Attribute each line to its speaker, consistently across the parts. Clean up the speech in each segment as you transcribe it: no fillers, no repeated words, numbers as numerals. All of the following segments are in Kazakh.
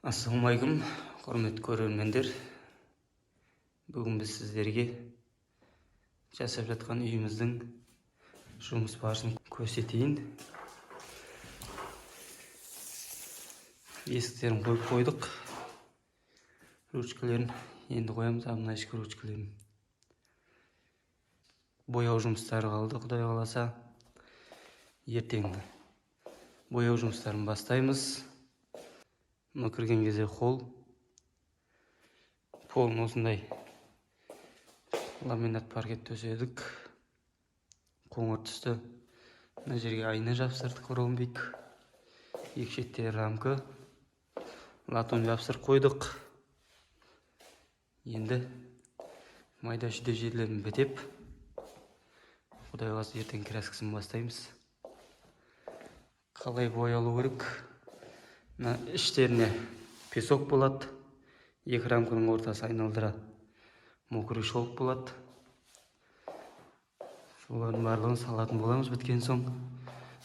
Speaker 1: Ассалаумағалейкум, құрметті көрермендер. Бүгін біз сіздерге жасап жатқан үйіміздің жұмыс барысын көрсетейін. Есіктерін қойып қойдық. Ручкаларын енді қоямыз, мына ішкі ручкаларын. Бояу жұмыстары қалды, Құдай қаласа. Ертең бояу жұмыстарын бастаймыз. Мұны кірген кезде холл. Полын осындай ламинат паркет төседік. Қоңыр түсті. Мына жерге айна жапсырдық, ромбик. Екі шеттері рамка. Латон жапсырып қойдық. Енді майда шүйде жерлерін бітеп, Құдай қаласа ертең краскасын бастаймыз. Қалай боялу керек? Мына іштеріне песок болады. Екі рамканың ортасы айналдыра мокрый шелк болады. Солардың барлығын салатын боламыз біткен соң.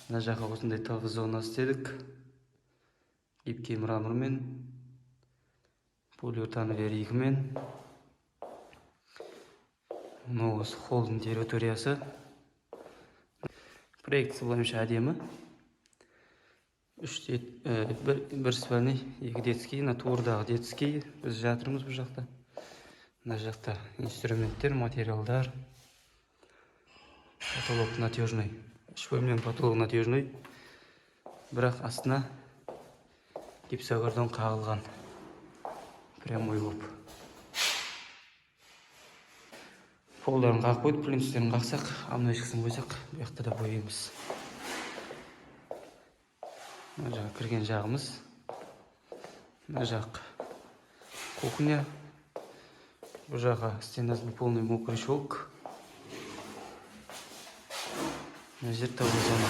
Speaker 1: Мына жаққа осындай тығыз зона істедік. Липкий мрамормен, полиуретановер 2-мен. Мынау осы холлдың территориясы. Проектісі бойынша әдемі. Бір спальный, екі детский, натурдағы детский. Біз жатырмыз бұл жақта. Мына жақта инструменттер, материалдар. Потолок надежный. Үш бөлменің потолок надежный. Бірақ астына гипсокартон қағылған. Прямой болып. Полдарын қағып қойдық, плинтустерін қақсақ, мына ішкісін қойсақ, бұл жақта да бояймыз. Мына жақ кірген жағымыз. Мына жақ кухня. Бұл жаққа стенасында полный мокрый шелк. Мына жер тығыз зона.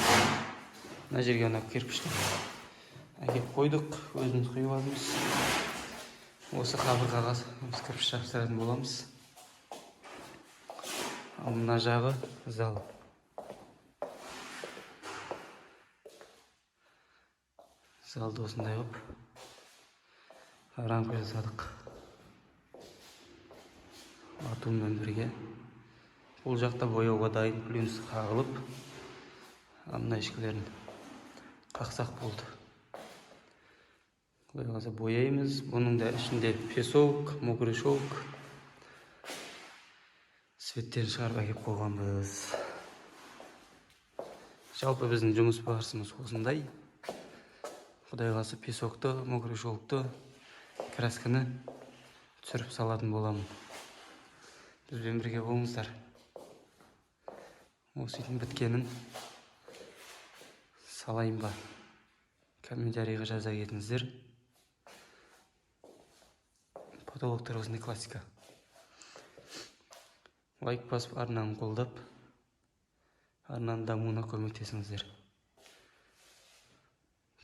Speaker 1: Мына жерге ана кирпичтен әкеп қойдық, өзіміз құйып аламыз. Осы қабырғаға осы кірпіш жапсыратын боламыз. Ал мына жағы зал. Залды осындай қып рамка жасадық. Латунмен бірге. Бұл жақта бояуға дайын, плюс қағылып, мына ішкілерін қақсақ болды. Құдай қаласа бояймыз. Бұның да ішінде песок, мокрый шелк. Светтерін шығарып әкеп қойғанбыз. Жалпы біздің жұмыс барысымыз осындай. Құдай қаласа песокты, мокрый шелкті, красканы түсіріп салатын боламын. Бізбен бірге болыңыздар. Осы үйдің біткенін салайын ба? Комментарийға жаза кетіңіздер. Потолоктар осындай классика. Лайк басып, арнаны қолдап, арнаның дамуына көмектесіңіздер.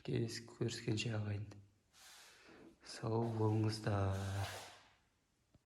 Speaker 1: Көріскенше ағайын. Сау болыңыздар.